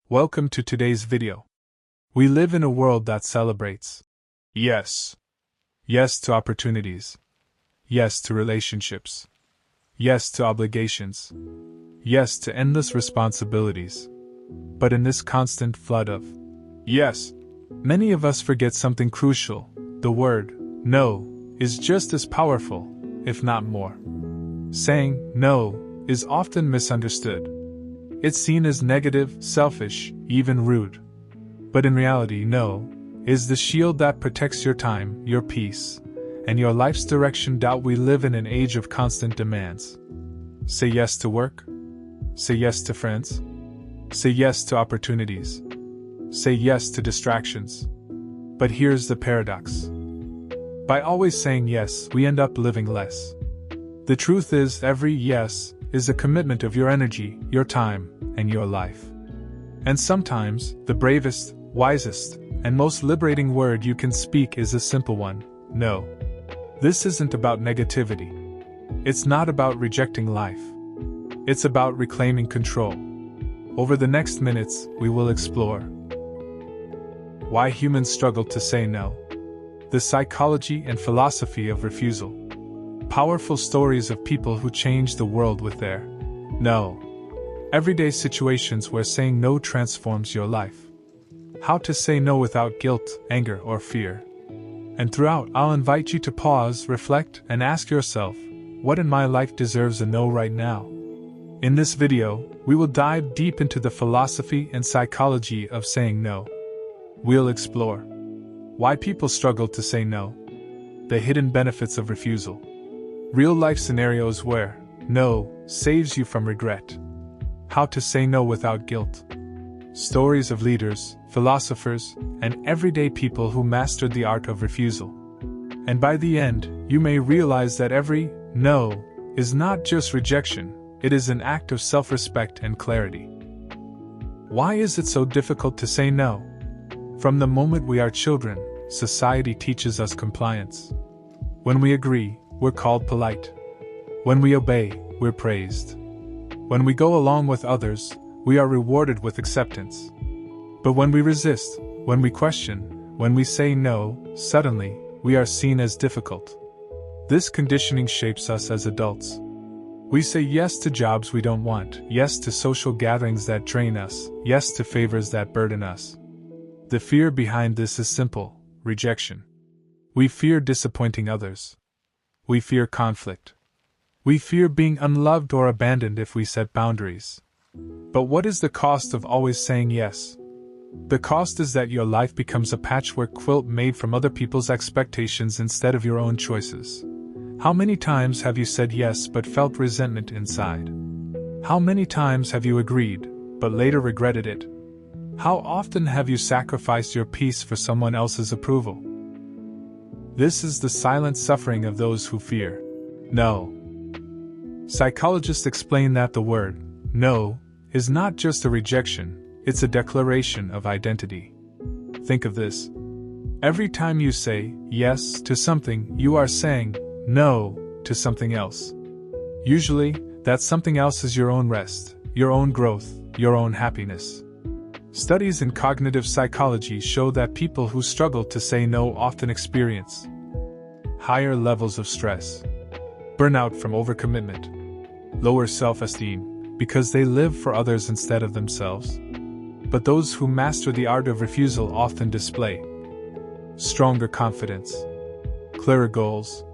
Welcome to today's video. We live in a world that celebrates yes. Yes to opportunities. Yes to relationships. Yes to obligations. Yes to endless responsibilities. But in this constant flood of yes, many of us forget something crucial. The word no is just as powerful, if not more. Saying no is often misunderstood. It's seen as negative, selfish, even rude. But in reality, no is the shield that protects your time, your peace, and your life's direction. We live in an age of constant demands. Say yes to work. Say yes to friends. Say yes to opportunities. Say yes to distractions. But here's the paradox. By always saying yes, we end up living less. The truth is, every yes is a commitment of your energy, your time, and your life. And sometimes, the bravest, wisest, and most liberating word you can speak is a simple one: no. This isn't about negativity. It's not about rejecting life. It's about reclaiming control. Over the next minutes, we will explore why humans struggle to say no, the psychology and philosophy of refusal, powerful stories of people who changed the world with their no, everyday situations where saying no transforms your life, how to say no without guilt, anger, or fear. And throughout, I'll invite you to pause, reflect, and ask yourself, what in my life deserves a no right now? In this video, we will dive deep into the philosophy and psychology of saying no. We'll explore why people struggle to say no, the hidden benefits of refusal, real-life scenarios where no saves you from regret, how to say no without guilt, stories of leaders, philosophers, and everyday people who mastered the art of refusal. And by the end, you may realize that every no is not just rejection, it is an act of self-respect and clarity. Why is it so difficult to say no? From the moment we are children, society teaches us compliance. When we agree, we're called polite. When we obey, we're praised. When we go along with others, we are rewarded with acceptance. But when we resist, when we question, when we say no, suddenly, we are seen as difficult. This conditioning shapes us as adults. We say yes to jobs we don't want, yes to social gatherings that drain us, yes to favors that burden us. The fear behind this is simple: rejection. We fear disappointing others. We fear conflict. We fear being unloved or abandoned if we set boundaries. But what is the cost of always saying yes? The cost is that your life becomes a patchwork quilt made from other people's expectations instead of your own choices. How many times have you said yes but felt resentment inside? How many times have you agreed, but later regretted it? How often have you sacrificed your peace for someone else's approval? This is the silent suffering of those who fear no. Psychologists explain that the word no is not just a rejection, it's a declaration of identity. Think of this. Every time you say yes to something, you are saying no to something else. Usually, that something else is your own rest, your own growth, your own happiness. Studies in cognitive psychology show that people who struggle to say no often experience higher levels of stress, burnout from overcommitment, lower self-esteem, because they live for others instead of themselves. But those who master the art of refusal often display stronger confidence, clearer goals,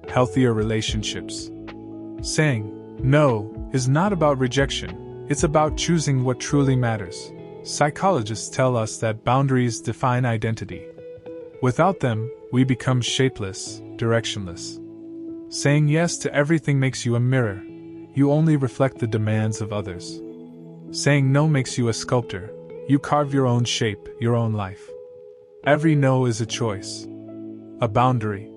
healthier relationships. Saying no is not about rejection, it's about choosing what truly matters. Psychologists tell us that boundaries define identity. Without them, we become shapeless, directionless. Saying yes to everything makes you a mirror. You only reflect the demands of others. Saying no makes you a sculptor. You carve your own shape, your own life. Every no is a choice, a boundary,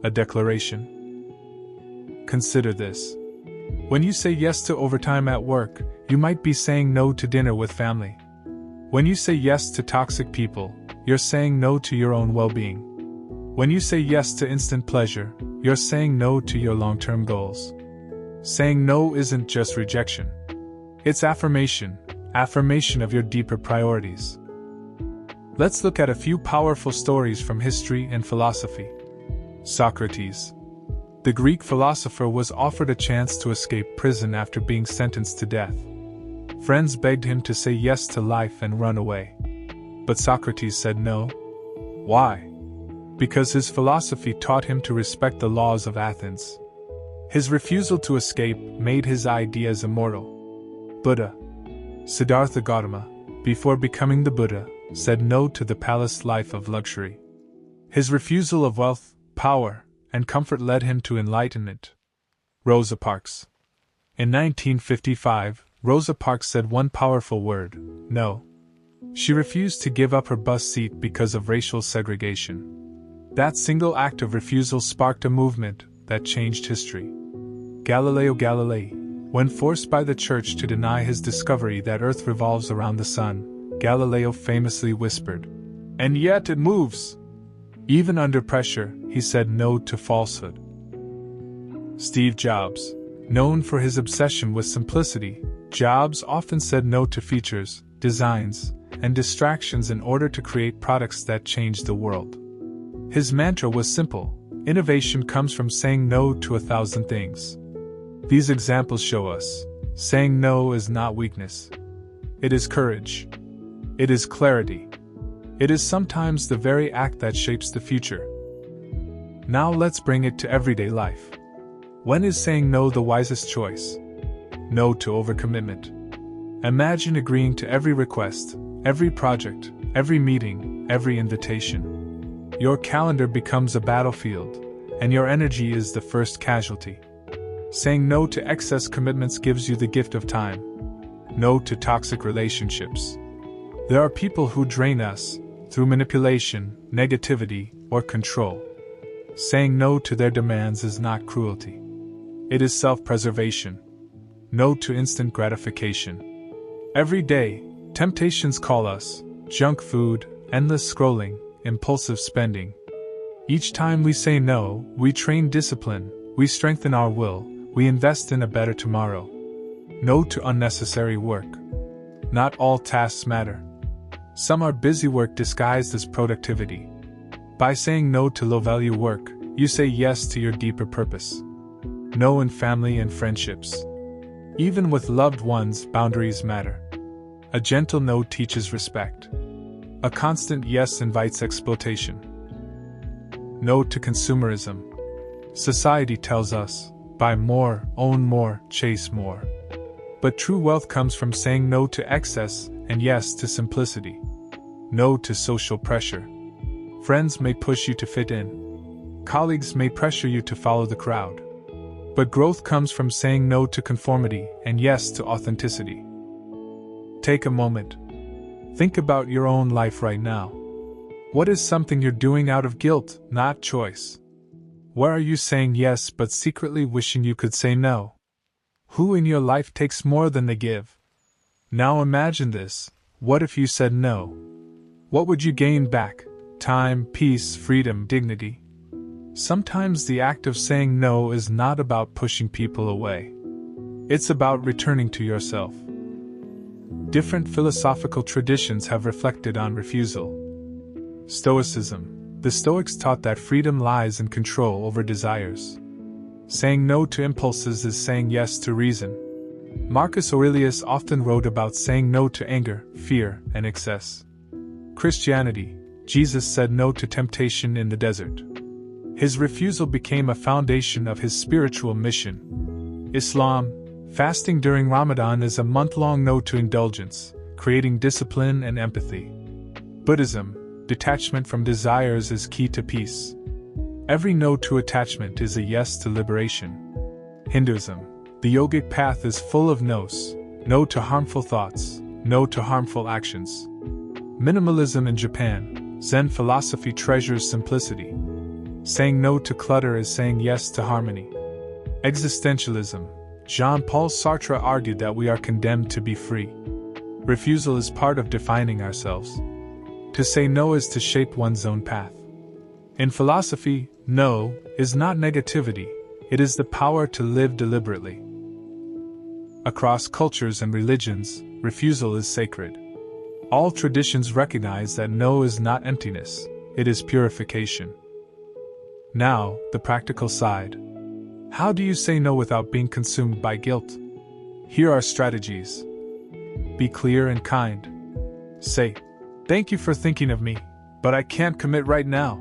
a declaration. Consider this. When you say yes to overtime at work, you might be saying no to dinner with family. When you say yes to toxic people, you're saying no to your own well-being. When you say yes to instant pleasure, you're saying no to your long-term goals. Saying no isn't just rejection. It's affirmation, affirmation of your deeper priorities. Let's look at a few powerful stories from history and philosophy. Socrates. The Greek philosopher was offered a chance to escape prison after being sentenced to death. Friends begged him to say yes to life and run away. But Socrates said no. Why? Because his philosophy taught him to respect the laws of Athens. His refusal to escape made his ideas immortal. Buddha. Siddhartha Gautama, before becoming the Buddha, said no to the palace life of luxury. His refusal of wealth, power, and comfort led him to enlightenment. Rosa Parks. In 1955, Rosa Parks said one powerful word: no. She refused to give up her bus seat because of racial segregation. That single act of refusal sparked a movement that changed history. Galileo Galilei, when forced by the church to deny his discovery that Earth revolves around the sun, Galileo famously whispered, "And yet it moves." Even under pressure, he said no to falsehood. Steve Jobs. Known for his obsession with simplicity, Jobs often said no to features, designs, and distractions in order to create products that changed the world. His mantra was simple: innovation comes from saying no to 1,000 things. These examples show us, saying no is not weakness. It is courage. It is clarity. It is sometimes the very act that shapes the future. Now let's bring it to everyday life. When is saying no the wisest choice? No to overcommitment. Imagine agreeing to every request, every project, every meeting, every invitation. Your calendar becomes a battlefield, and your energy is the first casualty. Saying no to excess commitments gives you the gift of time. No to toxic relationships. There are people who drain us through manipulation, negativity, or control. Saying no to their demands is not cruelty. It is self-preservation. No to instant gratification. Every day, temptations call us: junk food, endless scrolling, impulsive spending. Each time we say no, we train discipline, we strengthen our will, we invest in a better tomorrow. No to unnecessary work. Not all tasks matter. Some are busy work disguised as productivity. By saying no to low-value work, you say yes to your deeper purpose. No in family and friendships. Even with loved ones, boundaries matter. A gentle no teaches respect. A constant yes invites exploitation. No to consumerism. Society tells us, buy more, own more, chase more. But true wealth comes from saying no to excess and yes to simplicity. No to social pressure. Friends may push you to fit in. Colleagues may pressure you to follow the crowd. But growth comes from saying no to conformity and yes to authenticity. Take a moment. Think about your own life right now. What is something you're doing out of guilt, not choice? Where are you saying yes but secretly wishing you could say no? Who in your life takes more than they give? Now imagine this: what if you said no? What would you gain back? Time, peace, freedom, dignity. Sometimes the act of saying no is not about pushing people away. It's about returning to yourself. Different philosophical traditions have reflected on refusal. Stoicism. The Stoics taught that freedom lies in control over desires. Saying no to impulses is saying yes to reason. Marcus Aurelius often wrote about saying no to anger, fear, and excess. Christianity. Jesus said no to temptation in the desert. His refusal became a foundation of his spiritual mission. Islam. Fasting during Ramadan is a month-long no to indulgence, creating discipline and empathy. Buddhism. Detachment from desires is key to peace. Every no to attachment is a yes to liberation. Hinduism. The yogic path is full of no's. No to harmful thoughts, no to harmful actions. Minimalism in Japan. Zen philosophy treasures simplicity. Saying no to clutter is saying yes to harmony. Existentialism. Jean-Paul Sartre argued that we are condemned to be free. Refusal is part of defining ourselves. To say no is to shape one's own path. In philosophy, no is not negativity, it is the power to live deliberately. Across cultures and religions, refusal is sacred. All traditions recognize that no is not emptiness, it is purification. Now, the practical side. How do you say no without being consumed by guilt? Here are strategies. Be clear and kind. Say, "Thank you for thinking of me, but I can't commit right now."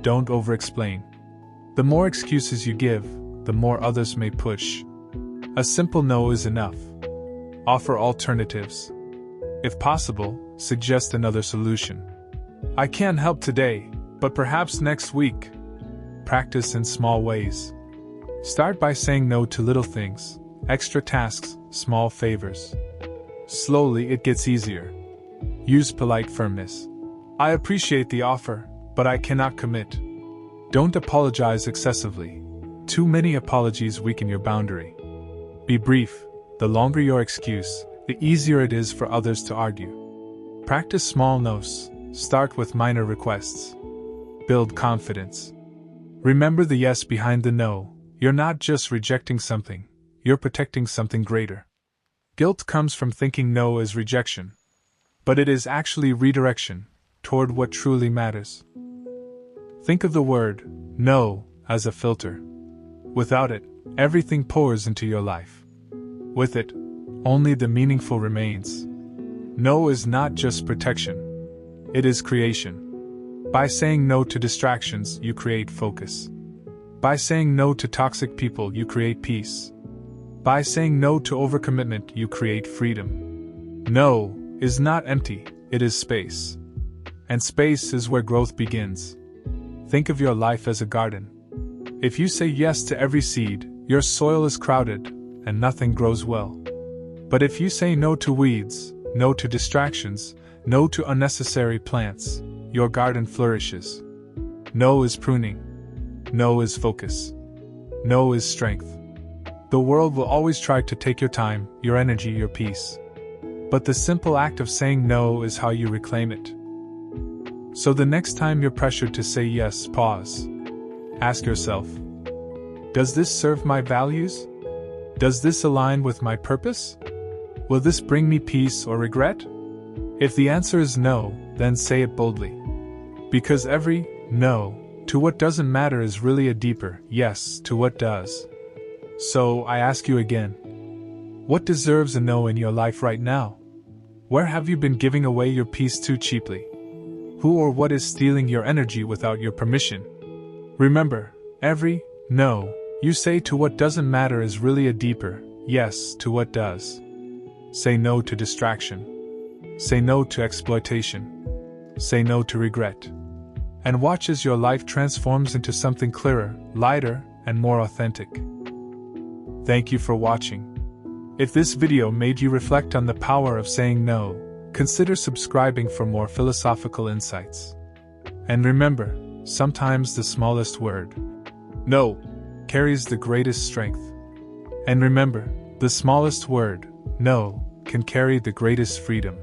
Don't over-explain. The more excuses you give, the more others may push. A simple no is enough. Offer alternatives. If possible, suggest another solution. "I can't help today, but perhaps next week." Practice in small ways. Start by saying no to little things, extra tasks, small favors. Slowly it gets easier. Use polite firmness. "I appreciate the offer, but I cannot commit." Don't apologize excessively. Too many apologies weaken your boundary. Be brief. The longer your excuse, the easier it is for others to argue. Practice small no's. Start with minor requests. Build confidence. Remember the yes behind the no. You're not just rejecting something, you're protecting something greater. Guilt comes from thinking no as rejection, but it is actually redirection toward what truly matters. Think of the word no as a filter. Without it, everything pours into your life. With it, only the meaningful remains. No is not just protection, it is creation. By saying no to distractions, you create focus. By saying no to toxic people, you create peace. By saying no to overcommitment, you create freedom. No is not empty, it is space. And space is where growth begins. Think of your life as a garden. If you say yes to every seed, your soil is crowded, and nothing grows well. But if you say no to weeds, no to distractions, no to unnecessary plants, your garden flourishes. No is pruning. No is focus. No is strength. The world will always try to take your time, your energy, your peace. But the simple act of saying no is how you reclaim it. So the next time you're pressured to say yes, pause. Ask yourself, does this serve my values? Does this align with my purpose? Will this bring me peace or regret? If the answer is no, then say it boldly. Because every no to what doesn't matter is really a deeper yes to what does. So I ask you again, what deserves a no in your life right now? Where have you been giving away your peace too cheaply? Who or what is stealing your energy without your permission? Remember, every no you say to what doesn't matter is really a deeper yes to what does. Say no to distraction. Say no to exploitation. Say no to regret. And watch as your life transforms into something clearer, lighter, and more authentic. Thank you for watching. If this video made you reflect on the power of saying no, consider subscribing for more philosophical insights. And remember, sometimes the smallest word, no, carries the greatest strength. And remember, the smallest word, no, can carry the greatest freedom.